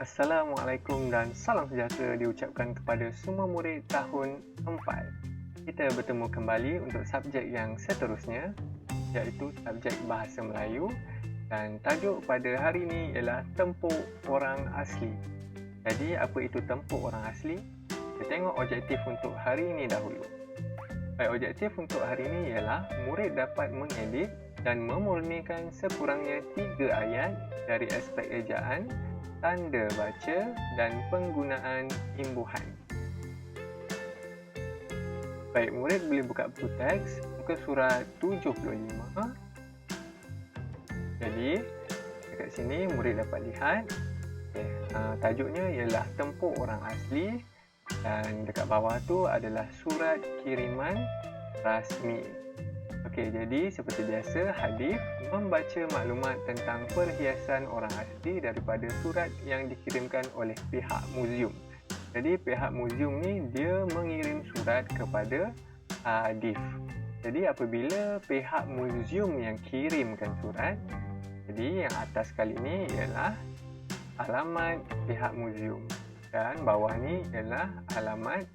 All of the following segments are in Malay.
Assalamualaikum dan salam sejahtera diucapkan kepada semua murid tahun 4. Kita bertemu kembali untuk subjek yang seterusnya, iaitu subjek Bahasa Melayu, dan tajuk pada hari ini ialah Tempuk Orang Asli. Jadi, apa itu tempuk orang asli? Kita tengok objektif untuk hari ini dahulu. Objektif untuk hari ini ialah murid dapat mengedit dan memurnikan sekurangnya 3 ayat dari aspek ejaan, tanda baca dan penggunaan imbuhan. Baik, murid boleh buka buku teks muka surat 75. Jadi, dekat sini murid dapat lihat tajuknya ialah Tempuk Orang Asli, dan dekat bawah tu adalah surat kiriman rasmi. Okey, jadi seperti biasa, Hadif membaca maklumat tentang perhiasan orang asli daripada surat yang dikirimkan oleh pihak muzium. Jadi pihak muzium ni dia mengirim surat kepada Hadif. Jadi apabila pihak muzium yang kirimkan surat, jadi yang atas kali ni ialah alamat pihak muzium dan bawah ni ialah alamat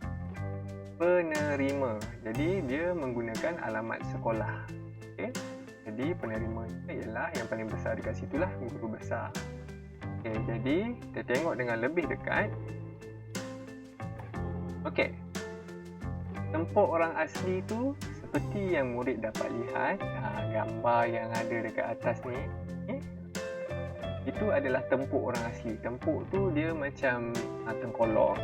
penerima. Jadi dia menggunakan alamat sekolah. Okey. Jadi penerimanya ialah yang paling besar dekat situlah guru besar. Okey, jadi kita tengok dengan lebih dekat. Okey. Tempuk orang asli tu seperti yang murid dapat lihat, gambar yang ada dekat atas ni. Itu adalah tempuk orang asli. Tempuk tu dia macam tengkolok,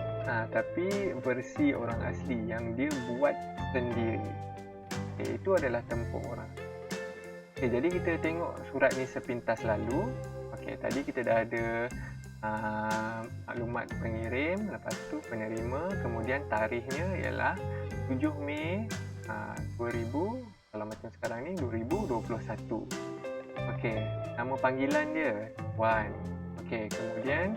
tapi versi orang asli yang dia buat sendiri. Okay, itu adalah tempuk orang. Okay, jadi kita tengok surat ni sepintas lalu. Okay, tadi kita dah ada maklumat pengirim, lepas tu penerima, kemudian tarikhnya ialah 7 Mei 2000, kalau macam sekarang ni 2021. Okey, nama panggilan dia Wan. Okey, kemudian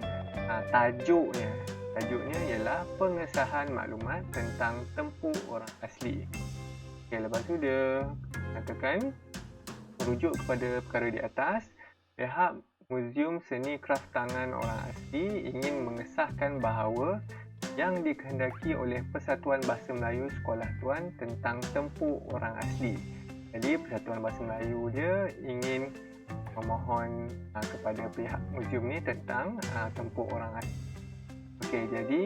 tajuknya ialah pengesahan maklumat tentang tempuk orang asli. Okey, lepas tu dia katakan merujuk kepada perkara di atas, pihak Muzium Seni Kraf Tangan Orang Asli ingin mengesahkan bahawa yang dikehendaki oleh Persatuan Bahasa Melayu Sekolah Tuan tentang tempuk orang asli. Jadi Persatuan Bahasa Melayu dia ingin memohon kepada pihak muzium ni tentang tempuk orang asli. Okey, jadi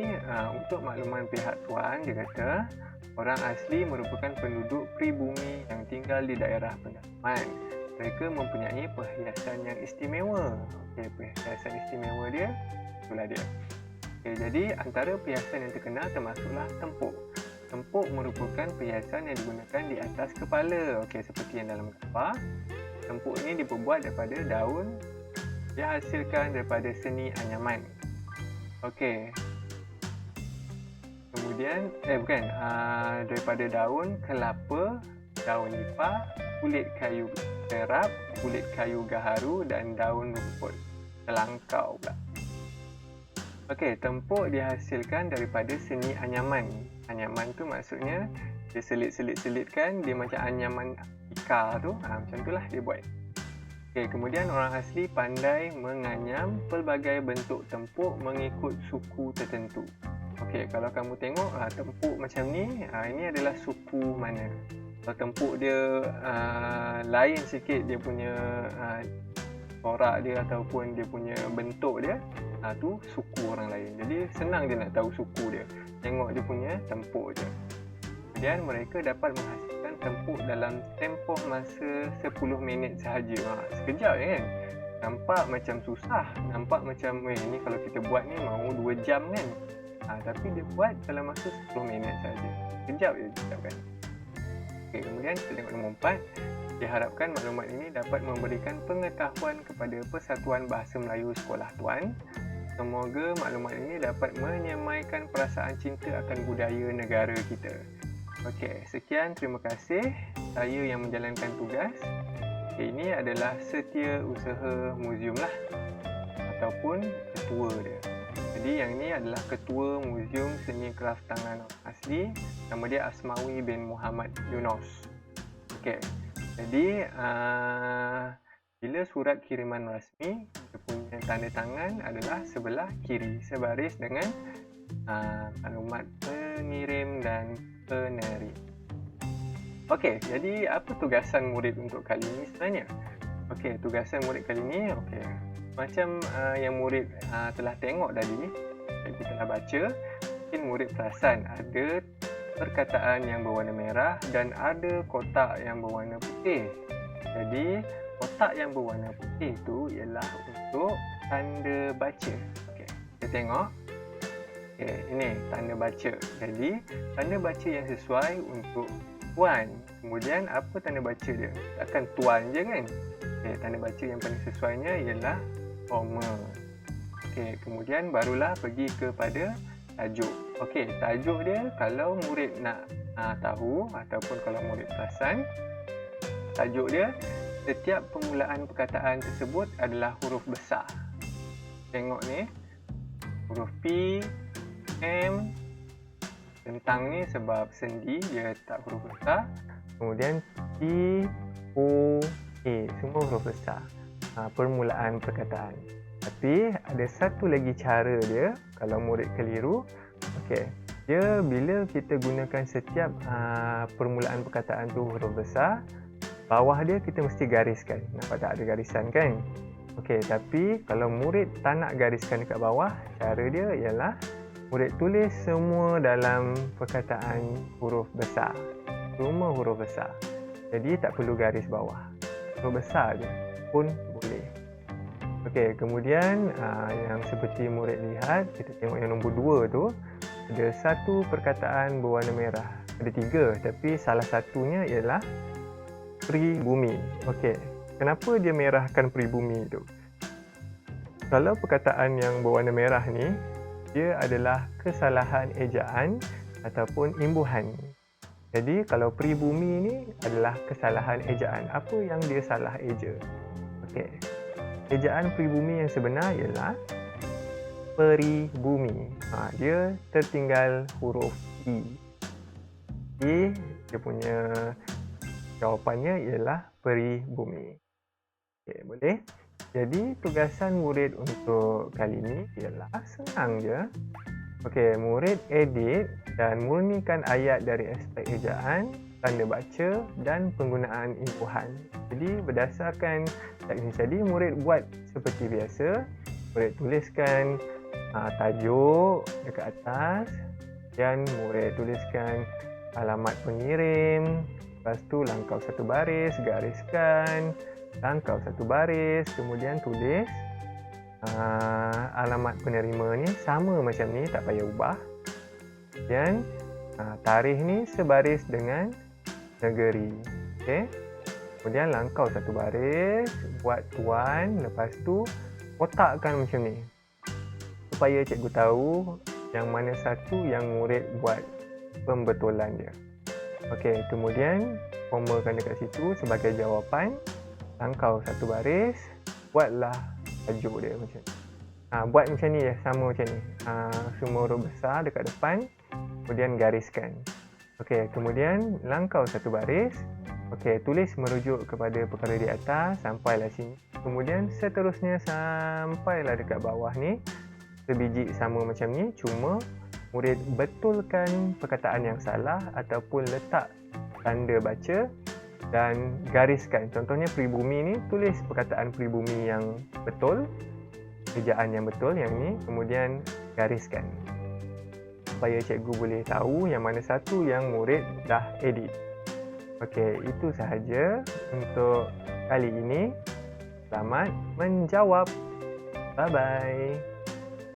untuk makluman pihak tuan, dia kata orang asli merupakan penduduk pribumi yang tinggal di daerah pedalaman. Mereka mempunyai perhiasan yang istimewa. Okey, perhiasan istimewa dia itulah dia. Okey, jadi antara perhiasan yang terkenal termasuklah tempuk. Tempuk merupakan perhiasan yang digunakan di atas kepala. Okey, seperti yang dalam gambar. Tempuk ini diperbuat daripada daun, dihasilkan daripada seni anyaman. Okey. Kemudian, daripada daun kelapa, daun nipah, kulit kayu terap, kulit kayu gaharu dan daun rumput selangkau pula. Okey, tempuk dihasilkan daripada seni anyaman. Anyaman tu maksudnya dia selit-selitkan, dia macam anyaman ikar tu, macam itulah dia buat. Okey, kemudian orang asli pandai menganyam pelbagai bentuk tempuk mengikut suku tertentu. Okey, kalau kamu tengok tempuk macam ni, ini adalah suku mana. Kalau tempuk dia lain sikit dia punya corak dia ataupun dia punya bentuk dia, tu suku orang lain. Jadi senang dia nak tahu suku dia, tengok dia punya tempuk je. Kemudian mereka dapat menghasilkan tempuk dalam tempoh masa 10 minit sahaja. Sekejap je kan. Nampak macam susah, nampak macam ni kalau kita buat ni mahu 2 jam kan. Tapi dia buat dalam masa 10 minit sahaja. Sekejap je kan. Okey, kemudian kita tengok nombor 4. Diharapkan maklumat ini dapat memberikan pengetahuan kepada Persatuan Bahasa Melayu Sekolah Tuan. Semoga maklumat ini dapat menyemaikan perasaan cinta akan budaya negara kita. Okey, sekian, terima kasih. Saya yang menjalankan tugas. Ini adalah setiausaha muzium lah, ataupun ketua dia. Jadi yang ni adalah ketua Muzium Seni Kraf Tangan Orang Asli. Nama dia Asmawi bin Muhammad Yunos. Okey. Jadi bila surat kiriman rasmi dia punya tanda tangan adalah sebelah kiri, sebaris dengan maklumat pengirim dan penerima. Okey, jadi apa tugasan murid untuk kali ini sebenarnya? Okey, tugasan murid kali ini, macam yang murid telah tengok tadi, kita telah baca, mungkin murid perasan ada perkataan yang berwarna merah dan ada kotak yang berwarna putih. Jadi, kotak yang berwarna putih itu ialah untuk tanda baca. Okey, kita tengok. Okey, ini tanda baca. Jadi, tanda baca yang sesuai untuk tuan. Kemudian, apa tanda baca dia? Takkan tuan je kan? Okey, tanda baca yang paling sesuainya ialah koma. Okey, kemudian barulah pergi kepada tajuk. Okey, tajuk dia kalau murid nak tahu ataupun kalau murid perasan, tajuk dia setiap permulaan perkataan tersebut adalah huruf besar. Tengok ni, huruf P, M, tentang ni sebab sendi dia tak huruf besar. Kemudian T, O, A, semua huruf besar. Permulaan perkataan. Tapi ada satu lagi cara dia kalau murid keliru. Okey, dia bila kita gunakan setiap permulaan perkataan tu huruf besar, bawah dia kita mesti gariskan. Nampak tak ada garisan kan? Okey, tapi kalau murid tak nak gariskan dekat bawah, cara dia ialah murid tulis semua dalam perkataan huruf besar. Semua huruf besar. Jadi tak perlu garis bawah. Huruf besar je pun boleh. Okey, kemudian yang seperti murid lihat, kita tengok yang nombor 2 tu, ada satu perkataan berwarna merah. Ada 3, tapi salah satunya ialah pribumi. Okey, kenapa dia merahkan pribumi tu? Kalau perkataan yang berwarna merah ni, dia adalah kesalahan ejaan ataupun imbuhan. Jadi kalau pribumi ni adalah kesalahan ejaan. Apa yang dia salah eja? Okey. Ejaan pribumi yang sebenar ialah peribumi. Dia tertinggal huruf I. I, dia punya jawapannya ialah peribumi. Okey, boleh? Jadi, tugasan murid untuk kali ini ialah senang je. Okey, murid edit dan murnikan ayat dari aspek ejaan, tanda baca dan penggunaan imbuhan. Jadi, berdasarkan teknis tadi, murid buat seperti biasa. Murid tuliskan tajuk dekat atas dan murid tuliskan alamat pengirim. Lepas tu langkau satu baris, gariskan. Langkau satu baris, kemudian tulis alamat penerima ni sama macam ni, tak payah ubah. Dan tarikh ni sebaris dengan negeri. Okey. Kemudian langkau satu baris, buat tuan, lepas tu kotakkan macam ni. Supaya cikgu tahu yang mana satu yang murid buat pembetulan dia. Okey, kemudian komakan dekat situ sebagai jawapan. Langkau satu baris, buatlah tajuk dia macam ni. Buat macam ni je, sama macam ni. Semua huruf besar dekat depan, kemudian gariskan. Okey, kemudian langkau satu baris. Okey, tulis merujuk kepada perkara di atas sampailah sini. Kemudian seterusnya sampailah dekat bawah ni. Sebiji sama macam ni, cuma murid betulkan perkataan yang salah ataupun letak tanda baca dan gariskan. Contohnya pribumi ni, tulis perkataan pribumi yang betul, ejaan yang betul yang ni, kemudian gariskan. Supaya cikgu boleh tahu yang mana satu yang murid dah edit. Okey, itu sahaja untuk kali ini. Selamat menjawab. Bye-bye.